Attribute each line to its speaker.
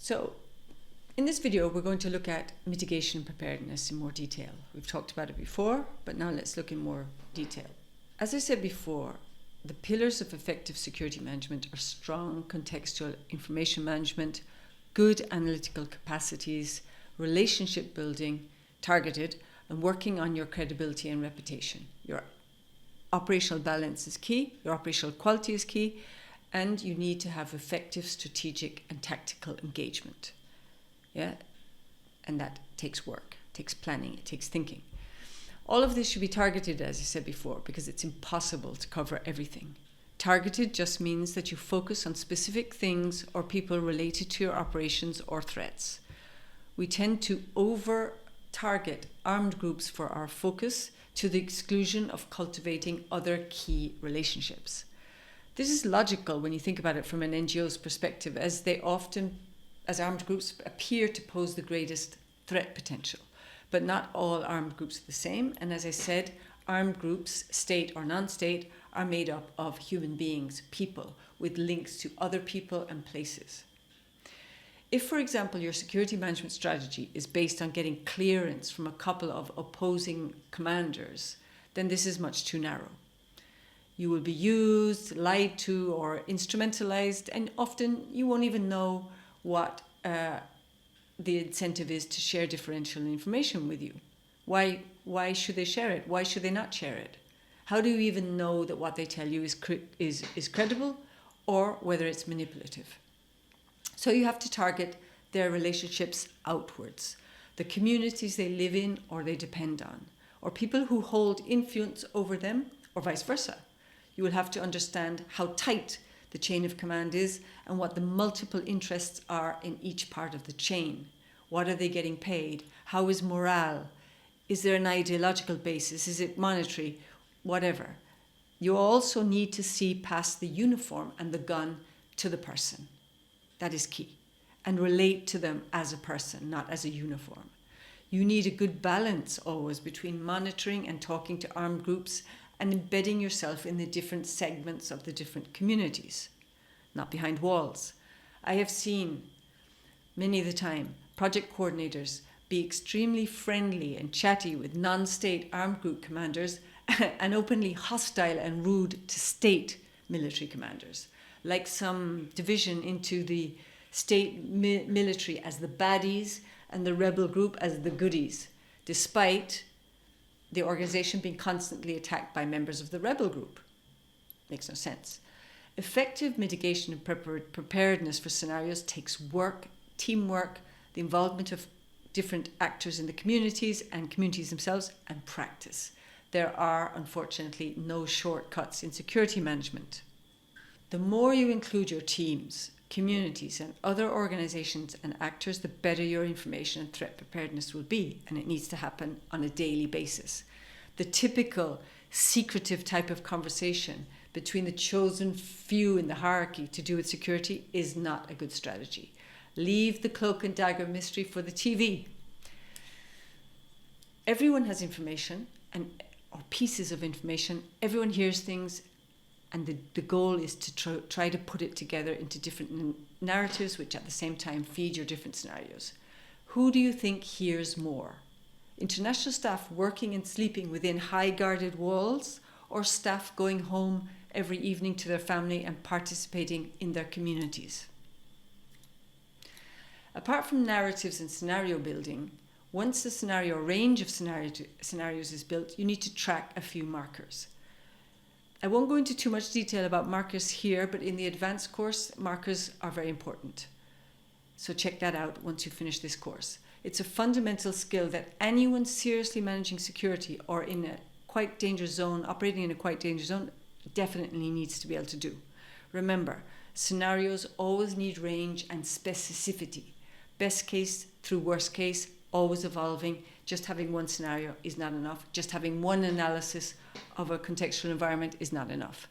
Speaker 1: So in this video, we're going to look at mitigation and preparedness in more detail. We've talked about it before, but now let's look in more detail. As I said before, the pillars of effective security management are strong contextual information management, good analytical capacities, relationship building, targeted, and working on your credibility and reputation. Your operational balance is key, your operational quality is key, and you need to have effective strategic and tactical engagement. Yeah, and that takes work, takes planning, it takes thinking. All of this should be targeted, as I said before, because it's impossible to cover everything. Targeted just means that you focus on specific things or people related to your operations or threats. We tend to over-target armed groups for our focus to the exclusion of cultivating other key relationships. This is logical when you think about it from an NGO's perspective, as they often, as armed groups, appear to pose the greatest threat potential. But not all armed groups are the same. And as I said, armed groups, state or non-state, are made up of human beings, people, with links to other people and places. If, for example, your security management strategy is based on getting clearance from a couple of opposing commanders, then this is much too narrow. You will be used, lied to, or instrumentalized, and often you won't even know what the incentive is to share differential information with you. Why should they share it? Why should they not share it? How do you even know that what they tell you is credible or whether it's manipulative? So you have to target their relationships outwards, the communities they live in or they depend on, or people who hold influence over them, or vice versa. You will have to understand how tight the chain of command is and what the multiple interests are in each part of the chain. What are they getting paid? How is morale? Is there an ideological basis? Is it monetary? Whatever. You also need to see past the uniform and the gun to the person. That is key. And relate to them as a person, not as a uniform. You need a good balance always between monitoring and talking to armed groups and embedding yourself in the different segments of the different communities, not behind walls. I have seen many of the time project coordinators be extremely friendly and chatty with non-state armed group commanders and openly hostile and rude to state military commanders, like some division into the state military as the baddies and the rebel group as the goodies, despite the organization being constantly attacked by members of the rebel group. Makes no sense. Effective mitigation and preparedness for scenarios takes work, teamwork, the involvement of different actors in the communities and communities themselves, and practice. There are, unfortunately, no shortcuts in security management. The more you include your teams, communities, and other organizations and actors, the better your information and threat preparedness will be, and it needs to happen on a daily basis. The typical secretive type of conversation between the chosen few in the hierarchy to do with security is not a good strategy. Leave the cloak and dagger mystery for the TV. Everyone has information or pieces of information. Everyone hears things, and the goal is to try to put it together into different narratives, which at the same time feed your different scenarios. Who do you think hears more? International staff working and sleeping within high-guarded walls, or staff going home every evening to their family and participating in their communities? Apart from narratives and scenario building, once the scenario or range of scenarios is built, you need to track a few markers. I won't go into too much detail about markers here, but in the advanced course, markers are very important. So check that out once you finish this course. It's a fundamental skill that anyone seriously managing security or in a quite dangerous zone, operating in a quite dangerous zone, definitely needs to be able to do. Remember, scenarios always need range and specificity. Best case through worst case, always evolving. Just having one scenario is not enough. Just having one analysis of a contextual environment is not enough.